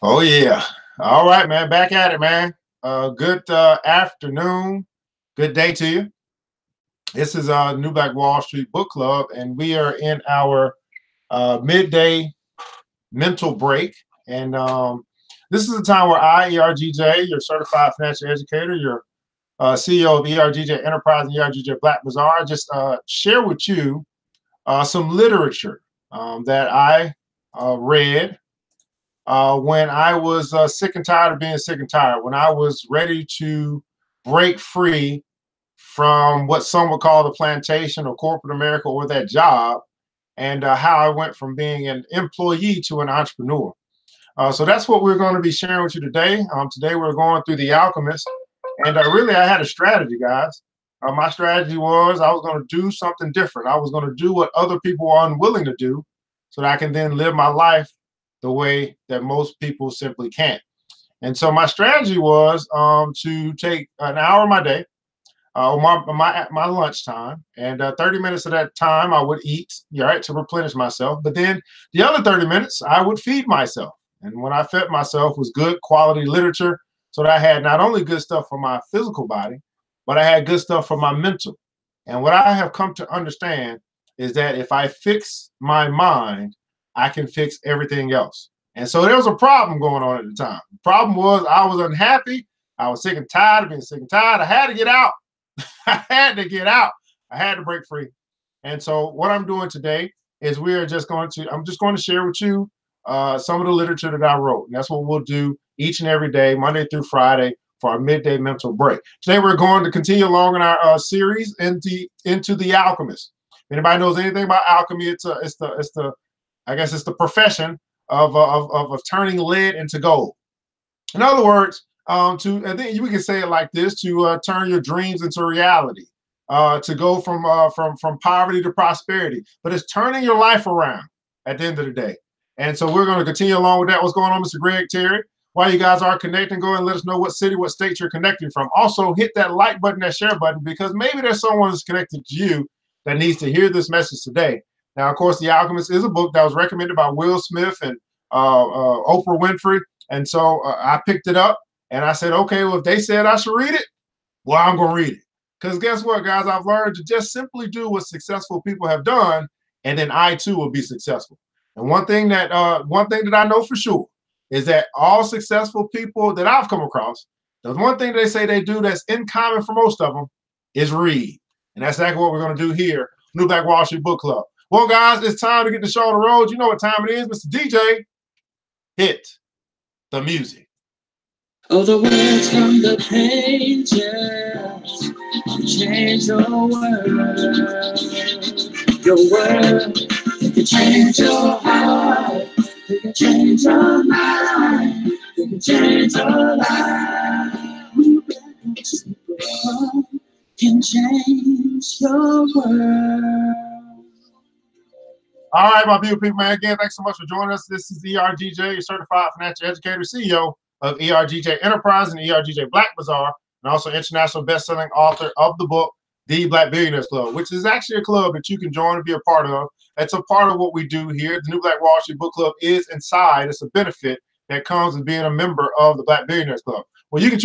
Oh yeah. All right, man. Back at it, man. Good afternoon. Good day to you. This is New Black Wall Street Book Club, and we are in our midday mental break. And this is a time where I, ERGJ, your certified financial educator, your CEO of ERGJ Enterprise and ERGJ Black Bazaar, just share with you some literature that I read when I was sick and tired of being sick and tired, when I was ready to break free from what some would call the plantation or corporate America or that job, and how I went from being an employee to an entrepreneur. So that's what we're going to be sharing with you today. Today we're going through The Alchemist, and really I had a strategy, guys. My strategy was I was going to do something different. I was going to do what other people are unwilling to do so that I can then live my life the way that most people simply can't. And so my strategy was to take an hour of my day, my lunchtime, and 30 minutes of that time I would eat, right, to replenish myself. But then the other 30 minutes I would feed myself. And when I fed myself was good quality literature, so that I had not only good stuff for my physical body, but I had good stuff for my mental. And what I have come to understand is that if I fix my mind, I can fix everything else. And so there was a problem going on at the time. The problem was I was unhappy. I was sick and tired of being sick and tired. I had to get out. I had to get out. I had to break free. And so what I'm doing today is I'm just going to share with you some of the literature that I wrote. And that's what we'll do each and every day, Monday through Friday, for our midday mental break. Today we're going to continue along in our series into The Alchemist. If anybody knows anything about alchemy, it's the I guess it's the profession of turning lead into gold. In other words, I think we can say it like this: to turn your dreams into reality, to go from poverty to prosperity. But it's turning your life around at the end of the day. And so we're going to continue along with that. What's going on, Mr. Greg Terry? While you guys are connecting, go ahead and let us know what city, what state you're connecting from. Also, hit that like button, that share button, because maybe there's someone that's connected to you that needs to hear this message today. Now, of course, The Alchemist is a book that was recommended by Will Smith and Oprah Winfrey. And so I picked it up and I said, okay, well, if they said I should read it, well, I'm going to read it. Because guess what, guys? I've learned to just simply do what successful people have done, and then I too will be successful. And one thing that I know for sure is that all successful people that I've come across, the one thing they say they do that's in common for most of them is read. And that's exactly what we're going to do here, New Black Wall Street Book Club. Well, guys, it's time to get the show on the road. You know what time it is, Mr. DJ. Hit the music. Oh, the words from the pages change your world. Your world, they can change your heart. They can change your mind. They can change your life. Can change your world. All right, my beautiful people, man. Again, thanks so much for joining us. This is ERGJ, your certified financial educator, CEO of ERGJ Enterprise and ERGJ Black Bazaar, and also international best-selling author of the book, The Black Billionaires Club, which is actually a club that you can join and be a part of. It's a part of what we do here. The New Black Wall Street Book Club is inside. It's a benefit that comes with being a member of the Black Billionaires Club. Well, you can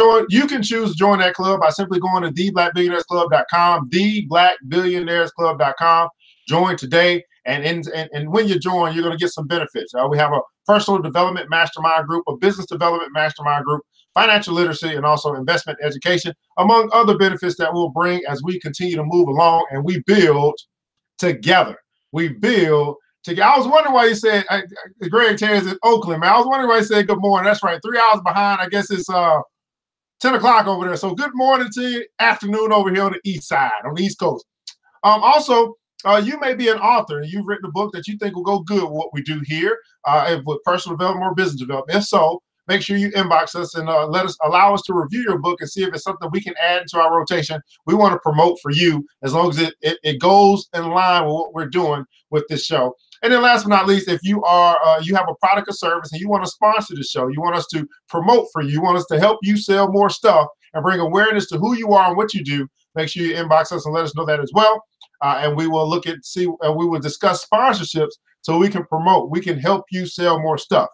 choose to join that club by simply going to theblackbillionairesclub.com, theblackbillionairesclub.com. Join today. And when you join, you're going to get some benefits. We have a personal development mastermind group, a business development mastermind group, financial literacy, and also investment education, among other benefits that we'll bring as we continue to move along and we build together. We build together. I was wondering why you said, Greg Terry is in Oakland, man. I was wondering why you said good morning. That's right, 3 hours behind. I guess it's 10 o'clock over there. So good morning to you, afternoon over here on the east side, on the East Coast. Also, you may be an author and you've written a book that you think will go good with what we do here with personal development or business development. If so, make sure you inbox us and allow us to review your book and see if it's something we can add into our rotation. We want to promote for you as long as it goes in line with what we're doing with this show. And then last but not least, if you have a product or service and you want to sponsor the show, you want us to promote for you, you want us to help you sell more stuff and bring awareness to who you are and what you do, make sure you inbox us and let us know that as well. And we will we will discuss sponsorships so we can promote, we can help you sell more stuff.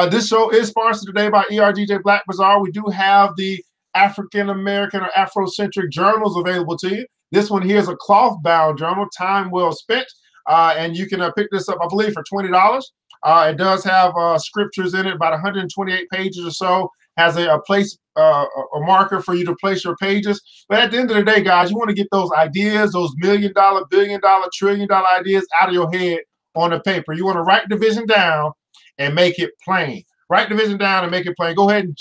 This show is sponsored today by ERGJ Black Bazaar. We do have the African American or Afrocentric journals available to you. This one here is a cloth-bound journal, Time Well Spent, and you can pick this up, I believe, for $20. It does have scriptures in it, about 128 pages or so. Has a place, a marker for you to place your pages. But at the end of the day, guys, you want to get those ideas, those $1 million, $billion, $1 trillion ideas out of your head on the paper. You want to write the vision down and make it plain. Write the vision down and make it plain. Go ahead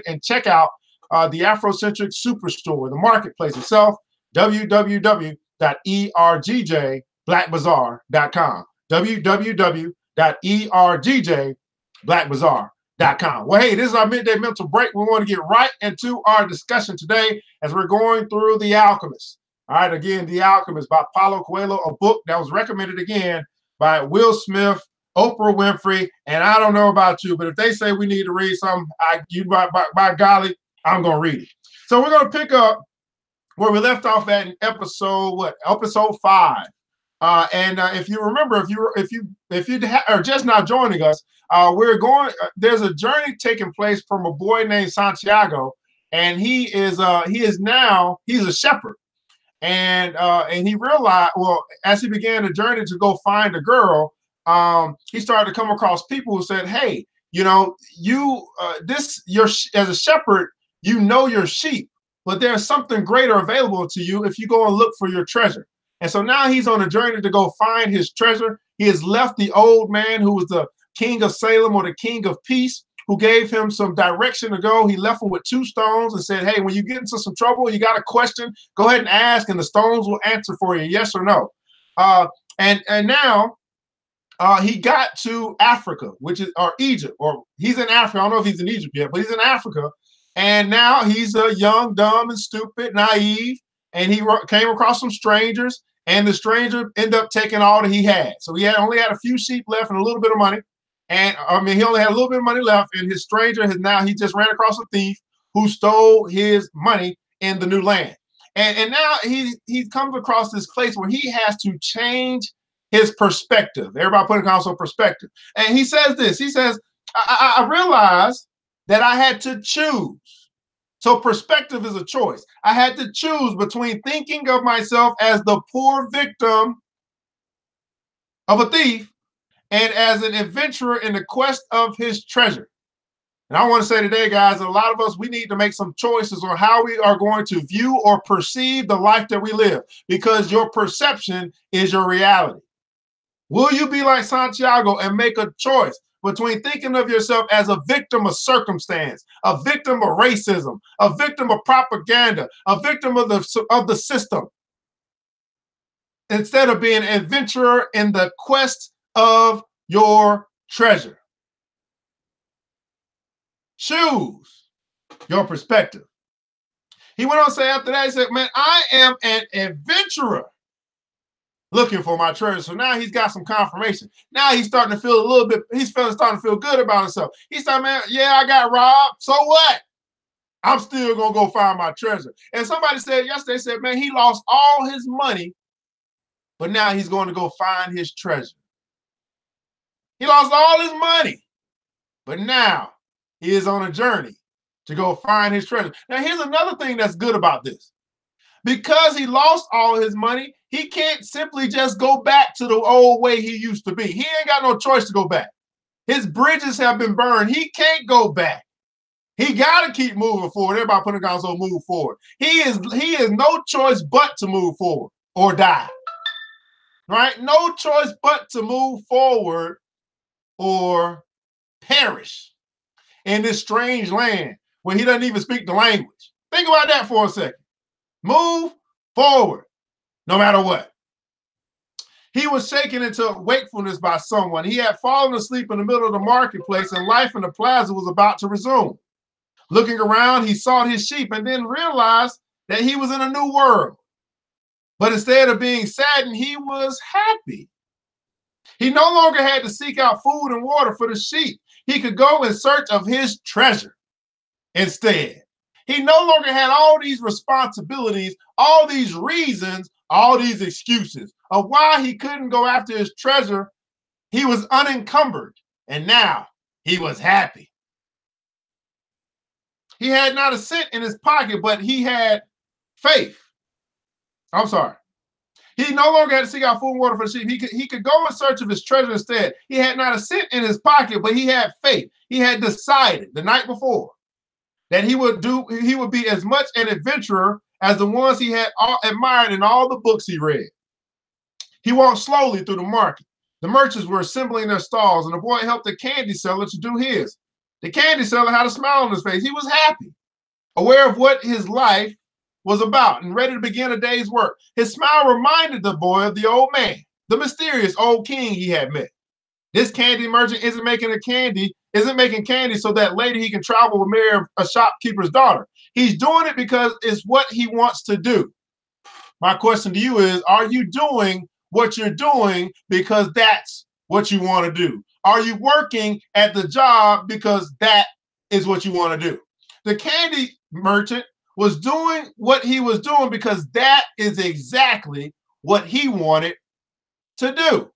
and check out the Afrocentric Superstore, the marketplace itself, www.ergjblackbazaar.com. www.ergjblackbazaar.com. Well, hey, this is our midday mental break. We want to get right into our discussion today as we're going through The Alchemist. All right, again, The Alchemist by Paulo Coelho, a book that was recommended again by Will Smith, Oprah Winfrey, and I don't know about you, but if they say we need to read something, by golly, I'm going to read it. So we're going to pick up where we left off at in episode 5. If you remember, if you are just now joining us, we're going. There's a journey taking place from a boy named Santiago, and he's a shepherd, and he realized, well, as he began the journey to go find a girl, he started to come across people who said, "Hey, you know, as a shepherd, you know your sheep, but there's something greater available to you if you go and look for your treasure." And so now he's on a journey to go find his treasure. He has left the old man who was the king of Salem, or the king of peace, who gave him some direction to go. He left him with 2 stones and said, "Hey, when you get into some trouble, you got a question, go ahead and ask, and the stones will answer for you, yes or no." And now he got to Africa, or Egypt, or he's in Africa. I don't know if he's in Egypt yet, but he's in Africa. And now he's young, dumb, and stupid, naive. And he came across some strangers, and the stranger ended up taking all that he had. So he only had a few sheep left and a little bit of money. And he only had a little bit of money left. And his stranger he just ran across a thief who stole his money in the new land. And now he comes across this place where he has to change his perspective. Everybody put it on perspective. And he says this. He says, I realized that I had to choose. So perspective is a choice. I had to choose between thinking of myself as the poor victim of a thief and as an adventurer in the quest of his treasure. And I want to say today, guys, a lot of us, we need to make some choices on how we are going to view or perceive the life that we live, because your perception is your reality. Will you be like Santiago and make a choice between thinking of yourself as a victim of circumstance, a victim of racism, a victim of propaganda, a victim of the system, instead of being an adventurer in the quest of your treasure? Choose your perspective. He went on to say after that, he said, "Man, I am an adventurer looking for my treasure." So now he's got some confirmation. Now he's starting to feel starting to feel good about himself. He's like, "Man, yeah, I got robbed. So what? I'm still going to go find my treasure." And somebody said yesterday, "Man, he lost all his money, but now he's going to go find his treasure." He lost all his money, but now he is on a journey to go find his treasure. Now, here's another thing that's good about this. Because he lost all his money, he can't simply just go back to the old way he used to be. He ain't got no choice to go back. His bridges have been burned. He can't go back. He got to keep moving forward. Everybody put it down, so move forward. He is no choice but to move forward or die. Right? No choice but to move forward or perish in this strange land where he doesn't even speak the language. Think about that for a second. Move forward, no matter what. He was shaken into wakefulness by someone. He had fallen asleep in the middle of the marketplace, and life in the plaza was about to resume. Looking around, he saw his sheep and then realized that he was in a new world. But instead of being saddened, he was happy. He no longer had to seek out food and water for the sheep. He could go in search of his treasure instead. He no longer had all these responsibilities, all these reasons, all these excuses of why he couldn't go after his treasure. He was unencumbered. And now He was happy. He had not a cent in his pocket, but he had faith. I'm sorry. He no longer had to seek out food and water for the sheep. He could go in search of his treasure instead. He had not a cent in his pocket, but he had faith. He had decided the night before that he would be as much an adventurer as the ones he had admired in all the books he read. He walked slowly through the market. The merchants were assembling their stalls, and the boy helped the candy seller to do his. The candy seller had a smile on his face. He was happy, aware of what his life was about and ready to begin a day's work. His smile reminded the boy of the old man, the mysterious old king he had met. This candy merchant isn't making candy so that later he can travel and marry a shopkeeper's daughter. He's doing it because it's what he wants to do. My question to you is, are you doing what you're doing because that's what you want to do? Are you working at the job because that is what you want to do? The candy merchant was doing what he was doing because that is exactly what he wanted to do,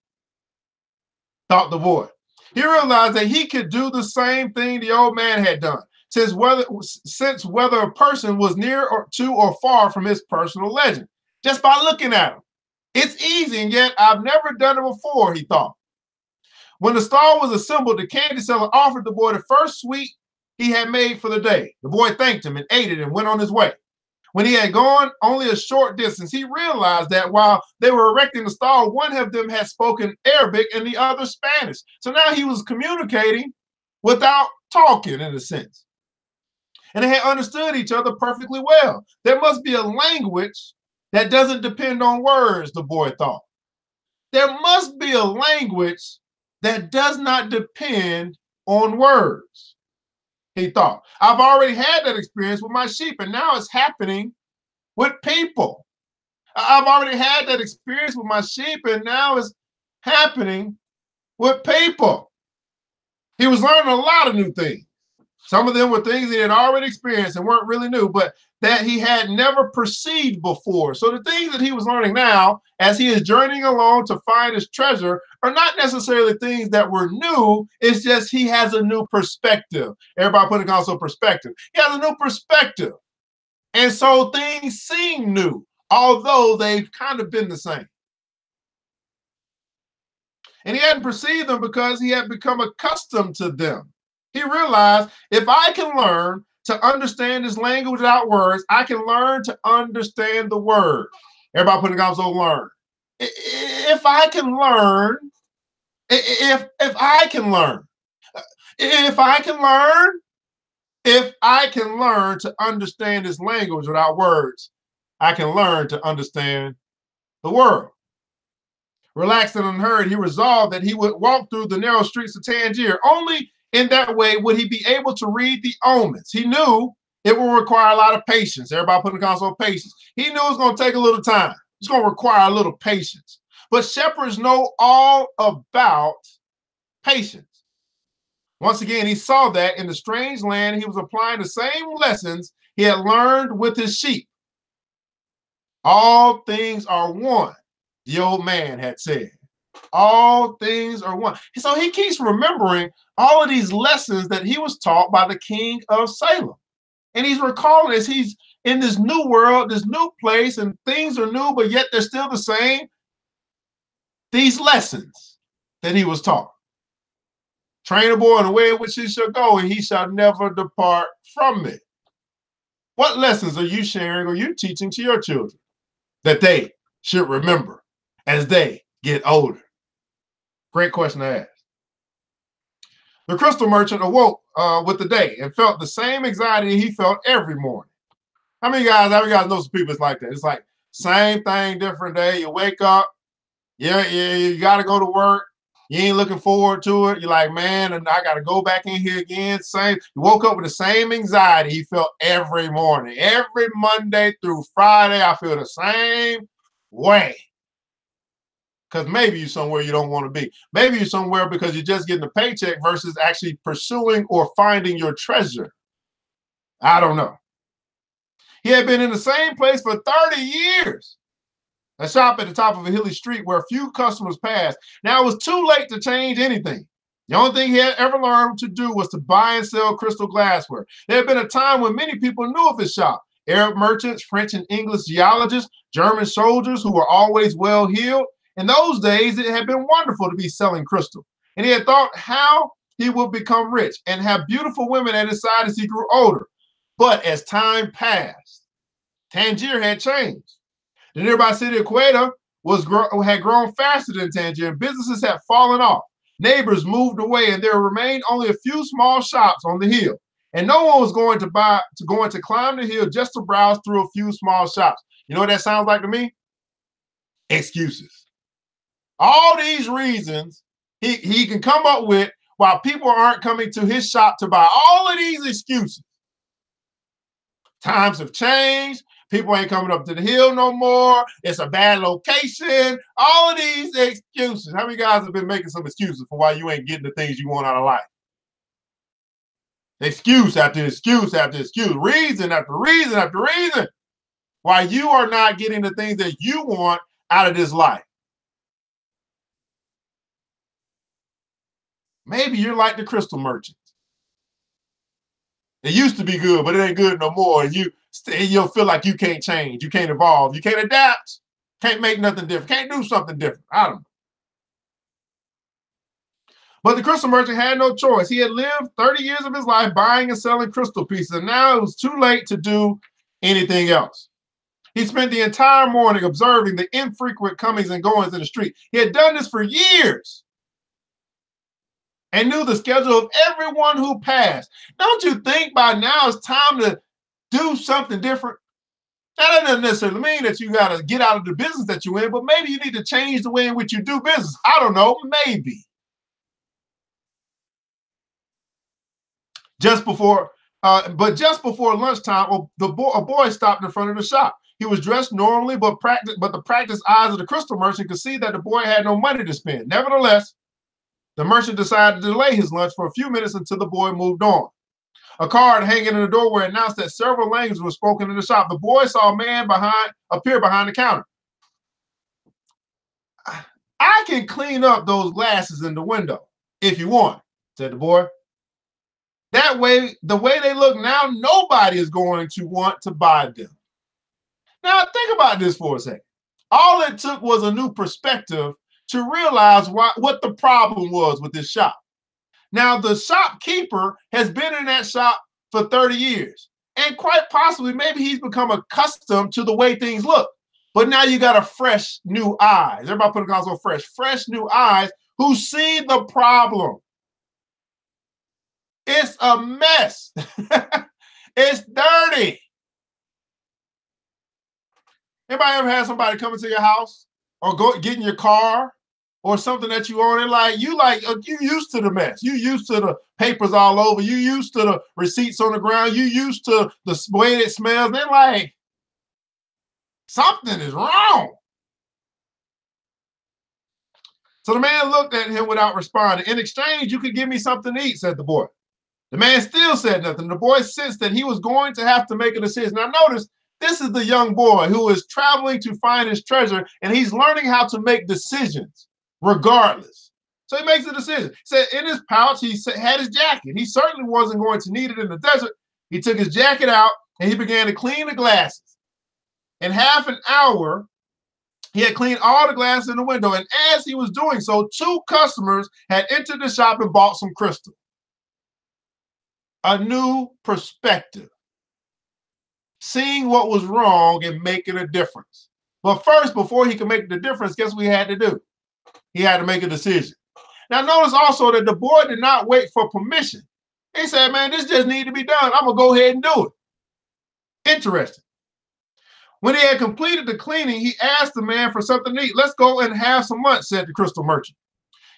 thought the boy. He realized that he could do the same thing the old man had done, since whether a person was near or to or far from his personal legend, just by looking at him. It's easy, and yet I've never done it before, he thought. When the stall was assembled, the candy seller offered the boy the first sweet he had made for the day. The boy thanked him and ate it and went on his way. When he had gone only a short distance, he realized that while they were erecting the stall, one of them had spoken Arabic and the other Spanish. So now he was communicating without talking, in a sense. And they had understood each other perfectly well. There must be a language that doesn't depend on words, the boy thought. There must be a language that does not depend on words, he thought. I've already had that experience with my sheep, and now it's happening with people. I've already had that experience with my sheep, and now it's happening with people. He was learning a lot of new things. Some of them were things he had already experienced and weren't really new, but that he had never perceived before. So the things that he was learning now, as he is journeying along to find his treasure, are not necessarily things that were new. It's just he has a new perspective. Everybody put it also perspective. He has a new perspective. And so things seem new, although they've kind of been the same. And he hadn't perceived them because he had become accustomed to them. He realized, if I can learn to understand this language without words, I can learn to understand the word. Everybody put it down, so learn. If I can learn, if I can learn to understand this language without words, I can learn to understand the world. Relaxed and unhurried, he resolved that he would walk through the narrow streets of Tangier. Only in that way would he be able to read the omens. He knew it would require a lot of patience. Everybody put in the console patience. He knew it was going to take a little time. It's going to require a little patience. But shepherds know all about patience. Once again, he saw that in the strange land, he was applying the same lessons he had learned with his sheep. All things are one, the old man had said. All things are one. So he keeps remembering all of these lessons that he was taught by the king of Salem. And he's recalling as he's in this new world, this new place, and things are new, but yet they're still the same. These lessons that he was taught. Train a boy in the way in which he shall go, and he shall never depart from it. What lessons are you sharing or you teaching to your children that they should remember as they get older? Great question to ask. The crystal merchant awoke with the day and felt the same anxiety he felt every morning. How many guys know some people it's like that? It's like same thing, different day. You wake up, you got to go to work. You ain't looking forward to it. You're like, man, and I got to go back in here again. Same. You woke up with the same anxiety he felt every morning. Every Monday through Friday, I feel the same way. Because maybe you're somewhere you don't want to be. Maybe you're somewhere because you're just getting a paycheck versus actually pursuing or finding your treasure. I don't know. He had been in the same place for 30 years. A shop at the top of a hilly street where few customers passed. Now it was too late to change anything. The only thing he had ever learned to do was to buy and sell crystal glassware. There had been a time when many people knew of his shop. Arab merchants, French and English geologists, German soldiers who were always well-heeled. In those days, it had been wonderful to be selling crystal. And he had thought how he would become rich and have beautiful women at his side as he grew older. But as time passed, Tangier had changed. The nearby city of Quetta had grown faster than Tangier, and businesses had fallen off. Neighbors moved away, and there remained only a few small shops on the hill. And no one was going to climb the hill just to browse through a few small shops. You know what that sounds like to me? Excuses. All these reasons he can come up with while people aren't coming to his shop to buy. All of these excuses. Times have changed. People ain't coming up to the hill no more. It's a bad location. All of these excuses. How many guys have been making some excuses for why you ain't getting the things you want out of life? Excuse after excuse after excuse. Reason after reason after reason why you are not getting the things that you want out of this life. Maybe you're like the crystal merchant. It used to be good, but it ain't good no more. And you'll feel like you can't change, you can't evolve, you can't adapt, can't make nothing different, can't do something different. I don't know. But the crystal merchant had no choice. He had lived 30 years of his life buying and selling crystal pieces, and now it was too late to do anything else. He spent the entire morning observing the infrequent comings and goings in the street. He had done this for years and knew the schedule of everyone who passed. Don't you think by now it's time to do something different? That doesn't necessarily mean that you got to get out of the business that you're in, but maybe you need to change the way in which you do business. I don't know, maybe. Just before lunchtime, a boy stopped in front of the shop. He was dressed normally, but the practiced eyes of the crystal merchant could see that the boy had no money to spend. Nevertheless, the merchant decided to delay his lunch for a few minutes until the boy moved on. A card hanging in the doorway announced that several languages were spoken in the shop. The boy saw a man appear behind the counter. I can clean up those glasses in the window if you want, said the boy. That way, the way they look now, nobody is going to want to buy them. Now, think about this for a second. All it took was a new perspective to realize what the problem was with this shop. Now, the shopkeeper has been in that shop for 30 years. And quite possibly, maybe he's become accustomed to the way things look. But now you got a fresh new eyes. Everybody put a console fresh new eyes who see the problem. It's a mess. It's dirty. Anybody ever had somebody come into your house or get in your car or something that you own? And you used to the mess. You used to the papers all over. You used to the receipts on the ground. You used to the way it smells. They're like, something is wrong. So the man looked at him without responding. In exchange, you could give me something to eat, said the boy. The man still said nothing. The boy sensed that he was going to have to make a decision. Now notice, this is the young boy who is traveling to find his treasure, and he's learning how to make decisions regardless. So he makes a decision. He said in his pouch, he had his jacket. He certainly wasn't going to need it in the desert. He took his jacket out, and he began to clean the glasses. In half an hour, he had cleaned all the glass in the window, and as he was doing so, 2 customers had entered the shop and bought some crystal. A new perspective. Seeing what was wrong and making a difference. But first, before he could make the difference, guess what he had to do? He had to make a decision. Now, notice also that the boy did not wait for permission. He said, man, this just needs to be done. I'm going to go ahead and do it. Interesting. When he had completed the cleaning, he asked the man for something to eat. Let's go and have some lunch, said the crystal merchant.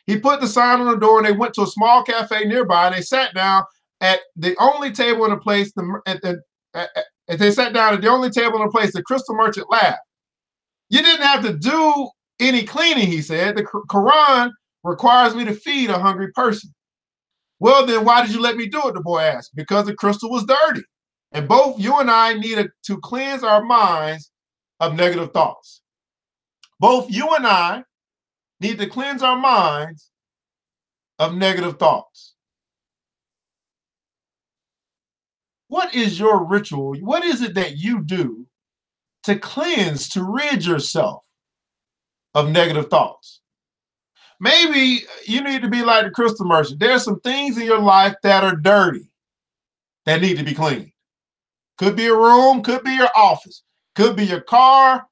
He put the sign on the door, and they went to a small cafe nearby, and they sat down at the only table in the place. As they sat down at the only table in the place, the crystal merchant laughed. You didn't have to do any cleaning, he said. The Quran requires me to feed a hungry person. Well, then why did you let me do it? The boy asked. Because the crystal was dirty. And both you and I needed to cleanse our minds of negative thoughts. Both you and I need to cleanse our minds of negative thoughts? What is your ritual? What is it that you do to cleanse, to rid yourself of negative thoughts? Maybe you need to be like the crystal merchant. There's some things in your life that are dirty that need to be cleaned. Could be a room, could be your office, could be your car.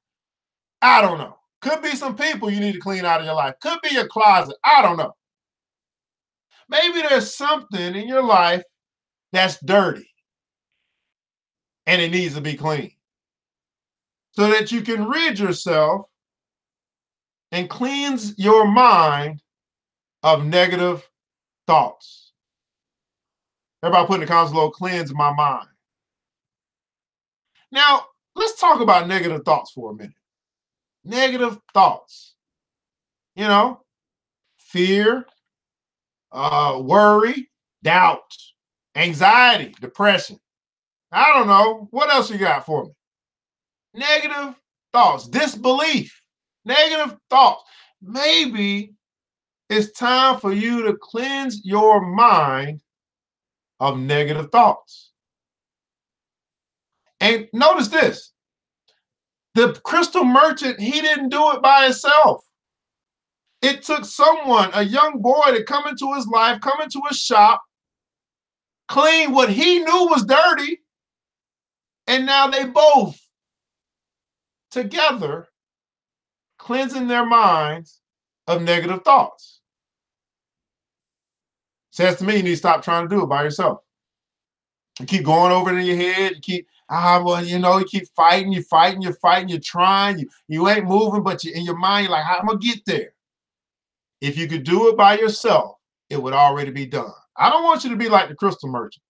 I don't know. Could be some people you need to clean out of your life. Could be your closet. I don't know. Maybe there's something in your life that's dirty and it needs to be cleaned so that you can rid yourself and cleanse your mind of negative thoughts. Everybody put in the comments below, cleanse my mind. Now, let's talk about negative thoughts for a minute. Negative thoughts. You know, fear, worry, doubt, anxiety, depression. I don't know. What else you got for me? Negative thoughts, disbelief, negative thoughts. Maybe it's time for you to cleanse your mind of negative thoughts. And notice this. The crystal merchant, he didn't do it by himself. It took someone, a young boy, to come into his life, come into his shop, clean what he knew was dirty, and now they both together cleansing their minds of negative thoughts. Says to me, you need to stop trying to do it by yourself. You keep going over it in your head, you keep, well, you know, you keep fighting, you're trying, you ain't moving, but you in your mind, you're like, how am I gonna get there? If you could do it by yourself, it would already be done. I don't want you to be like the crystal merchant.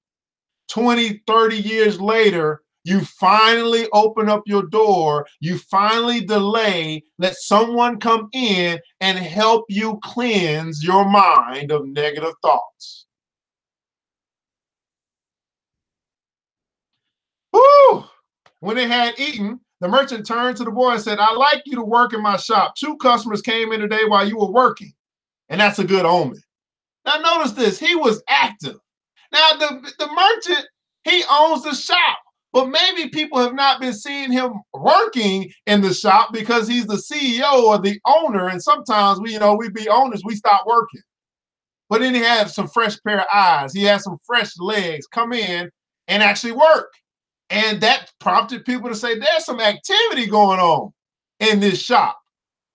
20, 30 years later, you finally open up your door, you finally delay, let someone come in and help you cleanse your mind of negative thoughts. Woo! When they had eaten, the merchant turned to the boy and said, I'd like you to work in my shop. 2 customers came in today while you were working, and that's a good omen. Now notice this, he was active. Now the merchant, he owns the shop, but maybe people have not been seeing him working in the shop because he's the CEO or the owner, and sometimes we be owners, we stop working. But then he had some fresh pair of eyes, he had some fresh legs come in and actually work. And that prompted people to say, there's some activity going on in this shop.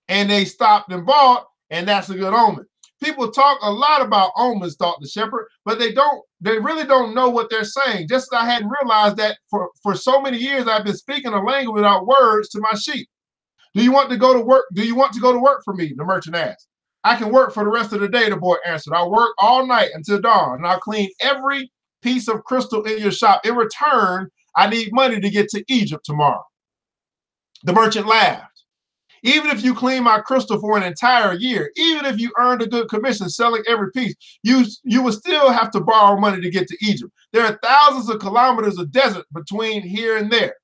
And they stopped and bought, and that's a good omen. People talk a lot about omens, thought the shepherd, but they really don't know what they're saying. Just as I hadn't realized that for so many years, I've been speaking a language without words to my sheep. Do you want to go to work? Do you want to go to work for me? The merchant asked. I can work for the rest of the day, the boy answered. I'll work all night until dawn, and I'll clean every piece of crystal in your shop. In return, I need money to get to Egypt tomorrow. The merchant laughed. Even if you clean my crystal for an entire year, even if you earned a good commission selling every piece, you would still have to borrow money to get to Egypt. There are thousands of kilometers of desert between here and there.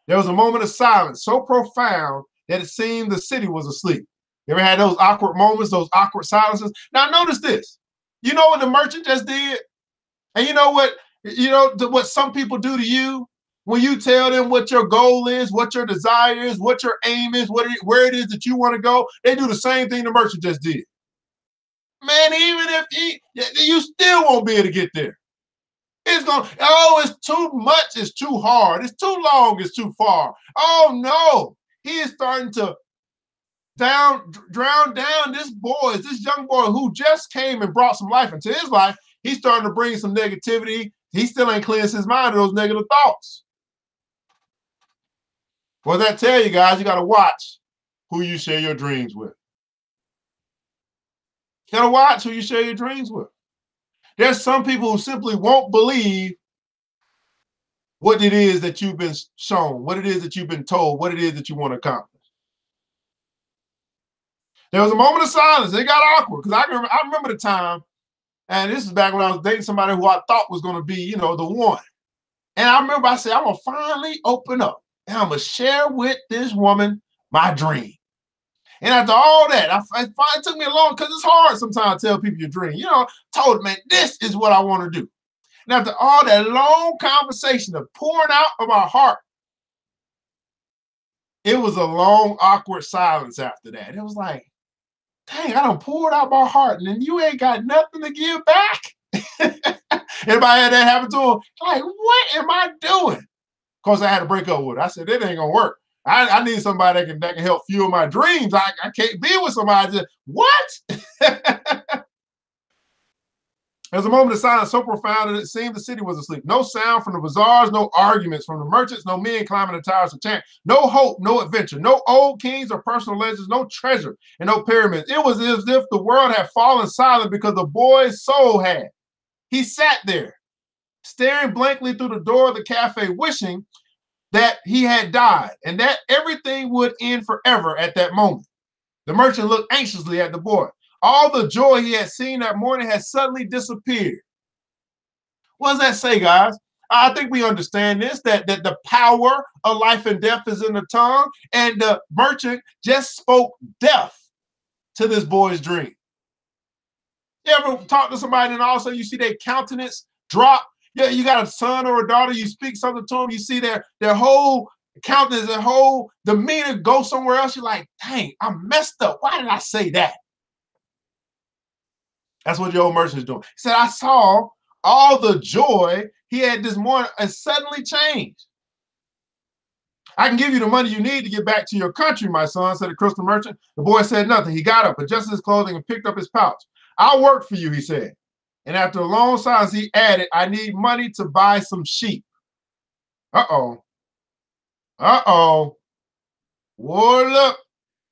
There was a moment of silence so profound that it seemed the city was asleep. You ever had those awkward moments, those awkward silences? Now notice this. You know what the merchant just did? And you know what some people do to you? When you tell them what your goal is, what your desire is, what your aim is, where it is that you want to go, they do the same thing the merchant just did. Man, even if you still won't be able to get there. It's too much, it's too hard, it's too long, it's too far. Oh no, he is starting to drown down this young boy who just came and brought some life into his life. He's starting to bring some negativity. He still ain't cleansed his mind of those negative thoughts. What does that tell you, guys? You got to watch who you share your dreams with. You got to watch who you share your dreams with. There's some people who simply won't believe what it is that you've been shown, what it is that you've been told, what it is that you want to accomplish. There was a moment of silence. It got awkward because I remember the time, and this is back when I was dating somebody who I thought was going to be, the one. And I remember I said, I'm going to finally open up. And I'm going to share with this woman my dream. And after all that, it took me a long, because it's hard sometimes to tell people your dream. You know, told them, man, this is what I want to do. And after all that long conversation of pouring out of our heart, it was a long, awkward silence after that. It was like, dang, I done poured out my heart, and then you ain't got nothing to give back. Everybody had that happen to them. Like, what am I doing? Of course, I had to break up with her. I said, it ain't gonna work. I need somebody that can help fuel my dreams. I can't be with somebody just, what? There was a moment of silence so profound that it seemed the city was asleep. No sound from the bazaars, no arguments from the merchants, no men climbing the towers of chant, no hope, no adventure, no old kings or personal legends, no treasure, and no pyramids. It was as if the world had fallen silent because the boy's soul had. He sat there, staring blankly through the door of the cafe, wishing that he had died and that everything would end forever at that moment. The merchant looked anxiously at the boy. All the joy he had seen that morning had suddenly disappeared. What does that say, guys? I think we understand this, that the power of life and death is in the tongue, and the merchant just spoke death to this boy's dream. You ever talk to somebody and all of a sudden you see their countenance drop? Yeah, you got a son or a daughter, you speak something to them, you see their whole countenance, their whole demeanor go somewhere else. You're like, dang, I messed up. Why did I say that? That's what the old merchant is doing. He said, I saw all the joy he had this morning and suddenly changed. I can give you the money you need to get back to your country, my son, said the crystal merchant. The boy said nothing. He got up, adjusted his clothing, and picked up his pouch. I'll work for you, he said. And after a long silence, he added, I need money to buy some sheep. Uh-oh. Uh-oh. Whoa, look.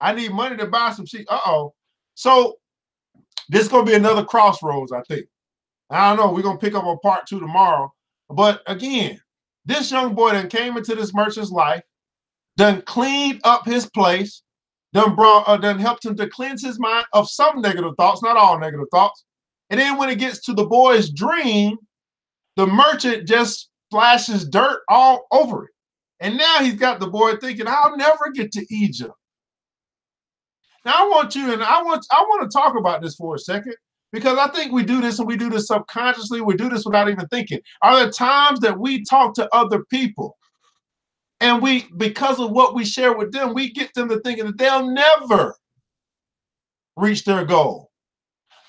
I need money to buy some sheep. Uh-oh. So this is going to be another crossroads, I think. I don't know. We're going to pick up on part 2 tomorrow. But again, this young boy that came into this merchant's life, done cleaned up his place, done helped him to cleanse his mind of some negative thoughts, not all negative thoughts. And then when it gets to the boy's dream, the merchant just splashes dirt all over it. And now he's got the boy thinking, I'll never get to Egypt. Now I want to talk about this for a second, because I think we do this, and we do this subconsciously. We do this without even thinking. Are there times that we talk to other people and because of what we share with them, we get them to thinking that they'll never reach their goal.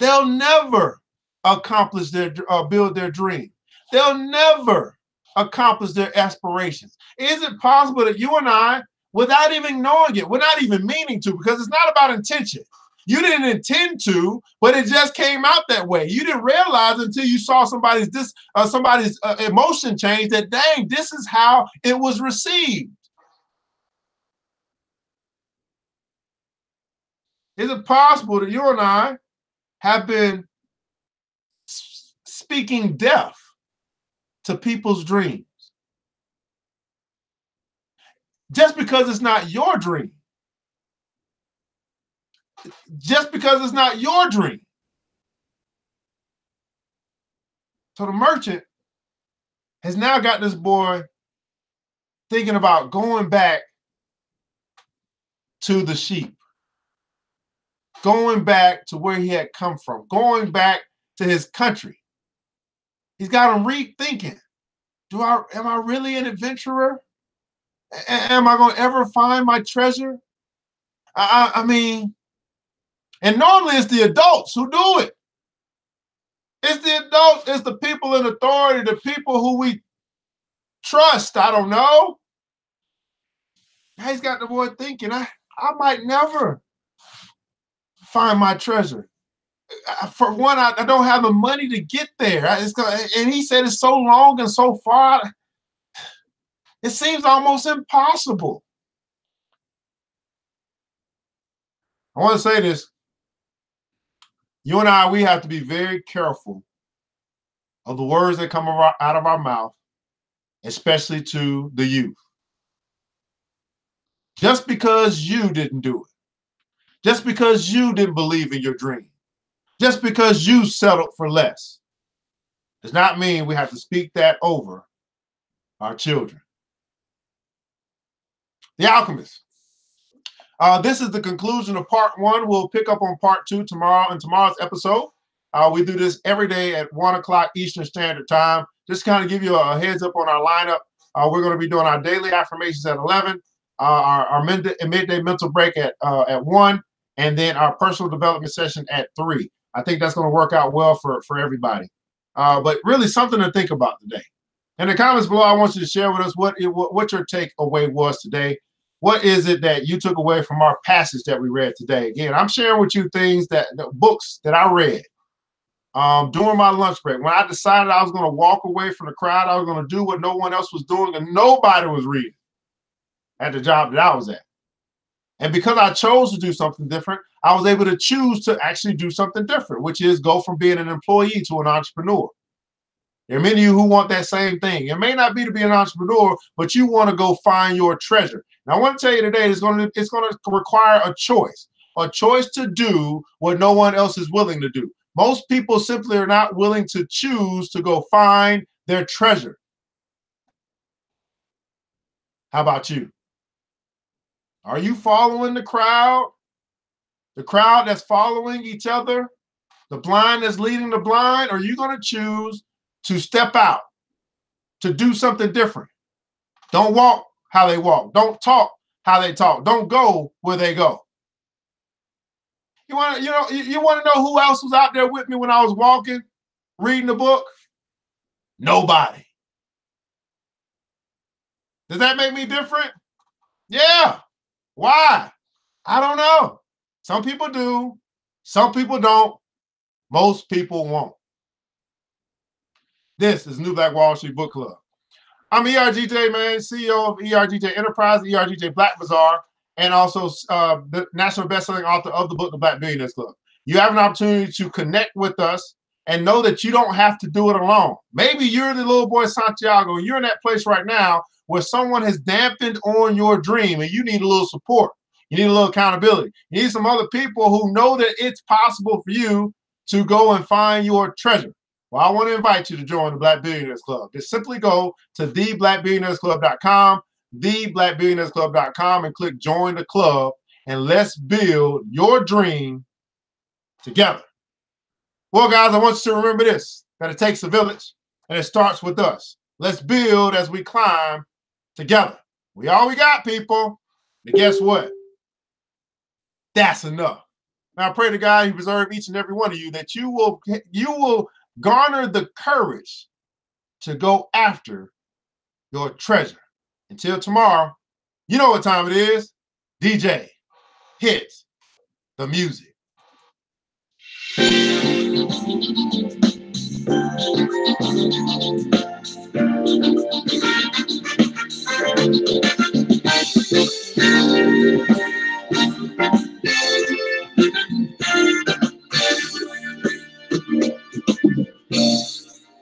They'll never accomplish build their dream. They'll never accomplish their aspirations. Is it possible that you and I, without even knowing it, without even meaning to, because it's not about intention. You didn't intend to, but it just came out that way. You didn't realize until you saw somebody's emotion change that, dang, this is how it was received. Is it possible that you and I have been speaking death to people's dreams just because it's not your dream? Just because it's not your dream. So the merchant has now got this boy thinking about going back to the sheep, going back to where he had come from, going back to his country. He's got him rethinking. Am I really an adventurer? Am I going to ever find my treasure? I mean, and normally it's the adults who do it. It's the adults, it's the people in authority, the people who we trust. I don't know. Now he's got the boy thinking, I might never find my treasure. For one, I don't have the money to get there. And he said it's so long and so far, it seems almost impossible. I want to say this. You and I, we have to be very careful of the words that come out of our mouth, especially to the youth. Just because you didn't do it, just because you didn't believe in your dream, just because you settled for less, does not mean we have to speak that over our children. The Alchemist. This is the conclusion of part 1. We'll pick up on part 2 tomorrow in tomorrow's episode. We do this every day at 1 o'clock Eastern Standard Time. Just kind of give you a heads up on our lineup. We're going to be doing our daily affirmations at 11, our midday mental break at 1, and then our personal development session at 3. I think that's going to work out well for everybody. But really something to think about today. In the comments below, I want you to share with us what your takeaway was today. What is it that you took away from our passage that we read today? Again, I'm sharing with you things the books that I read during my lunch break. When I decided I was going to walk away from the crowd, I was going to do what no one else was doing and nobody was reading at the job that I was at. And because I chose to do something different, I was able to choose to actually do something different, which is go from being an employee to an entrepreneur. There are many of you who want that same thing. It may not be to be an entrepreneur, but you want to go find your treasure. Now, I want to tell you today, it's going to require a choice to do what no one else is willing to do. Most people simply are not willing to choose to go find their treasure. How about you? Are you following the crowd? The crowd that's following each other? The blind that's leading the blind? Or are you going to choose to step out, to do something different? Don't walk how they walk. Don't talk how they talk. Don't go where they go. You want to know who else was out there with me when I was walking, reading the book? Nobody. Does that make me different? Yeah. Why? I don't know. Some people do. Some people don't. Most people won't. This is New Black Wall Street Book Club. I'm ERGJ, man, CEO of ERGJ Enterprise, ERGJ Black Bazaar, and also the national bestselling author of the book, The Black Billionaires Club. You have an opportunity to connect with us and know that you don't have to do it alone. Maybe you're the little boy Santiago, and you're in that place right now where someone has dampened on your dream and you need a little support. You need a little accountability. You need some other people who know that it's possible for you to go and find your treasure. Well, I want to invite you to join the Black Billionaires Club. Just simply go to theblackbillionairesclub.com, theblackbillionairesclub.com, and click join the club, and let's build your dream together. Well, guys, I want you to remember this, that it takes a village, and it starts with us. Let's build as we climb together. We all we got, people. And guess what? That's enough. Now, I pray to God, He preserve each and every one of you, that you will garner the courage to go after your treasure. Until tomorrow, you know what time it is. DJ, hit the music.